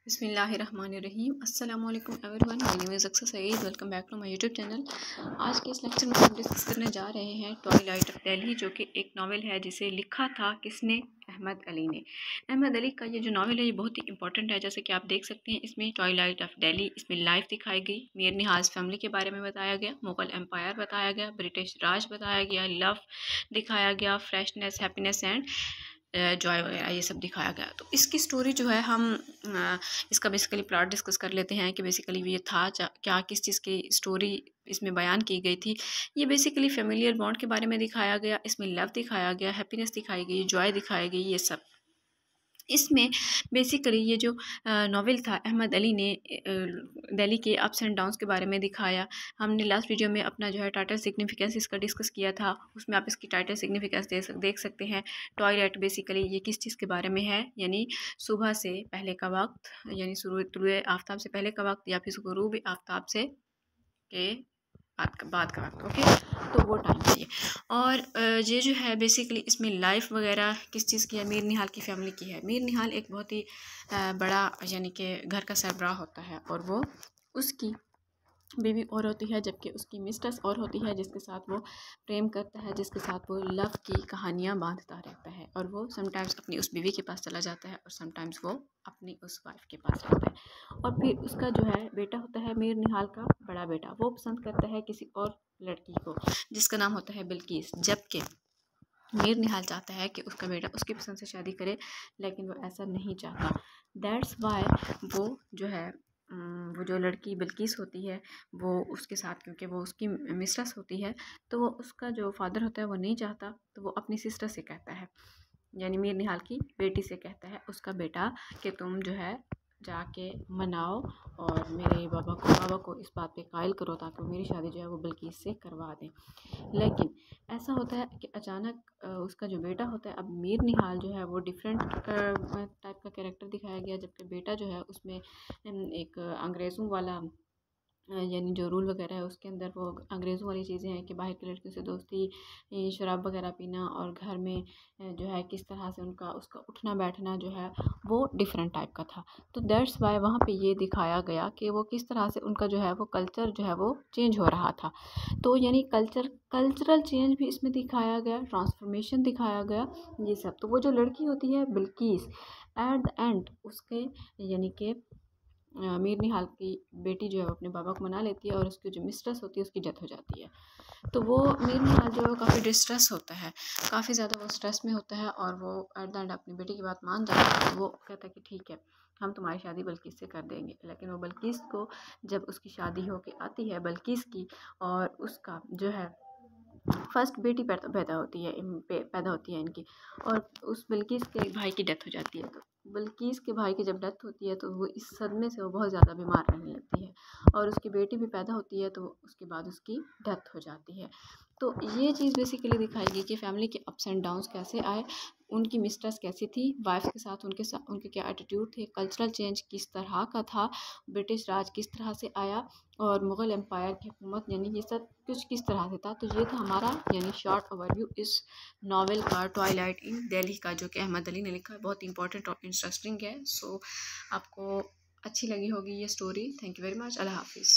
बिस्मिल्लाहिर्रहमानिर्रहीम अस्सलामु अलैकुम everyone, my name is Aksar Saeed. Welcome back to my YouTube channel. आज के इस लेक्चर में हम डिस्कस करने जा रहे हैं ट्वाइलाइट ऑफ दिल्ली, जो कि एक नावल है जिसे लिखा था किसने? अहमद अली ने। अहमद अली का ये जो नावल है ये बहुत ही इंपॉर्टेंट है। जैसे कि आप देख सकते हैं इसमें ट्वाइलाइट ऑफ दिल्ली, इसमें लाइफ दिखाई गई, मीर निहाज फैमिली के बारे में बताया गया, मुगल एम्पायर बताया गया, ब्रिटिश राज बताया गया, लव दिखाया गया, फ्रेशनेस, हैप्पीनेस एंड जॉय वगैरह ये सब दिखाया गया। तो इसकी स्टोरी जो है हम इसका बेसिकली प्लॉट डिस्कस कर लेते हैं कि बेसिकली ये था क्या, किस चीज़ की स्टोरी इसमें बयान की गई थी। ये बेसिकली फेमिलियर बॉन्ड के बारे में दिखाया गया, इसमें लव दिखाया गया, हैप्पीनेस दिखाई गई, जॉय दिखाई गई, ये सब इसमें बेसिकली ये जो नावल था अहमद अली ने दिल्ली के अप्स एंड डाउन्स के बारे में दिखाया। हमने लास्ट वीडियो में अपना जो है टाइटल सिग्निफिकेंस इसका डिस्कस किया था, उसमें आप इसकी टाइटल सिग्निफिकेंस देख सकते हैं। टॉयलेट बेसिकली ये किस चीज़ के बारे में है, यानी सुबह से पहले का वक्त, यानी तुलुए आफ्ताब से पहले का वक्त, या फिर गुरूब आफ्ताब से के बाद का वक्त। ओके, तो वो टाइम चाहिए। और ये जो है बेसिकली इसमें लाइफ वगैरह किस चीज़ की है? मीर निहाल की फैमिली की है। मीर निहाल एक बहुत ही बड़ा यानी कि घर का सरबराह होता है, और वो उसकी बीवी और होती है, जबकि उसकी मिस्ट्रेस और होती है जिसके साथ वो प्रेम करता है, जिसके साथ वो लव की कहानियाँ बांधता रहता है। और वो समटाइम्स अपनी उस बीवी के पास चला जाता है और समटाइम्स वो अपनी उस वाइफ के पास रहता है। और फिर उसका जो है बेटा होता है मीर निहाल का बड़ा बेटा, वो पसंद करता है किसी और लड़की को जिसका नाम होता है बिल्किस, जबकि मीर निहाल चाहता है कि उसका बेटा उसकी पसंद से शादी करे, लेकिन वो ऐसा नहीं चाहता। दैट्स वाई वो जो है वो जो लड़की बिल्किस होती है वो उसके साथ, क्योंकि वो उसकी मिस्ट्रेस होती है, तो वो उसका जो फादर होता है वो नहीं चाहता, तो वो अपनी सिस्टर से कहता है, यानी मीर निहाल की बेटी से कहता है उसका बेटा कि तुम जो है जाके मनाओ और मेरे बाबा को इस बात पे कायल करो ताकि वो मेरी शादी जो है वो बिल्किस से करवा दें। लेकिन ऐसा होता है कि अचानक उसका जो बेटा होता है, अब मीर निहाल जो है वो डिफरेंट टाइप का कैरेक्टर दिखाया गया, जबकि बेटा जो है उसमें एक अंग्रेज़ों वाला यानी जो रूल वगैरह है उसके अंदर वो अंग्रेज़ों वाली चीज़ें हैं कि बाहर की लड़कियों से दोस्ती, शराब वगैरह पीना, और घर में जो है किस तरह से उसका उठना बैठना जो है वो डिफरेंट टाइप का था। तो दैट्स वाई वहाँ पे ये दिखाया गया कि वो किस तरह से उनका जो है वो कल्चर जो है वो चेंज हो रहा था। तो यानी कल्चरल चेंज भी इसमें दिखाया गया, ट्रांसफॉर्मेशन दिखाया गया, ये सब। तो वो जो लड़की होती है बिल्किस, एट द एंड उसके यानी कि मीर निहाल की बेटी जो है वो अपने बाबा को मना लेती है, और उसकी जो मिस्ट्रेस होती है उसकी डेथ हो जाती है। तो वो मीर निहाल जो है काफ़ी डिस्ट्रेस होता है, काफ़ी ज़्यादा वो स्ट्रेस में होता है, और वो एट द एंड अपनी बेटी की बात मान जाता है। तो वो कहता है कि ठीक है, हम तुम्हारी शादी बल्किस से कर देंगे। लेकिन वो बल्किस को जब उसकी शादी होके आती है बल्किस की, और उसका जो है फर्स्ट बेटी पैदा होती है इनकी, और उस बिल्किस के भाई की डेथ हो जाती है। तो बिल्किस के भाई की जब डेथ होती है तो वो इस सदमे से वो बहुत ज़्यादा बीमार रहने लगती है, और उसकी बेटी भी पैदा होती है, तो उसके बाद उसकी डेथ हो जाती है। तो ये चीज़ बेसिकली दिखाई गई कि फैमिली के अप्स एंड डाउन्स कैसे आए, उनकी मिस्ट्रेस कैसी थी, वाइफ के साथ उनके क्या एटीट्यूड थे, कल्चरल चेंज किस तरह का था, ब्रिटिश राज किस तरह से आया, और मुग़ल एम्पायर की हुकूमत, यानी ये सब कुछ किस तरह से था। तो ये था हमारा यानी शॉर्ट ओवरव्यू इस नावल का, ट्वाइलाइट इन दिल्ली का, जो कि अहमद अली ने लिखा है। बहुत इंपॉर्टेंट और इंटरेस्टिंग है। सो आपको अच्छी लगी होगी ये story. Thank you very much. अल्लाह हाफिज़।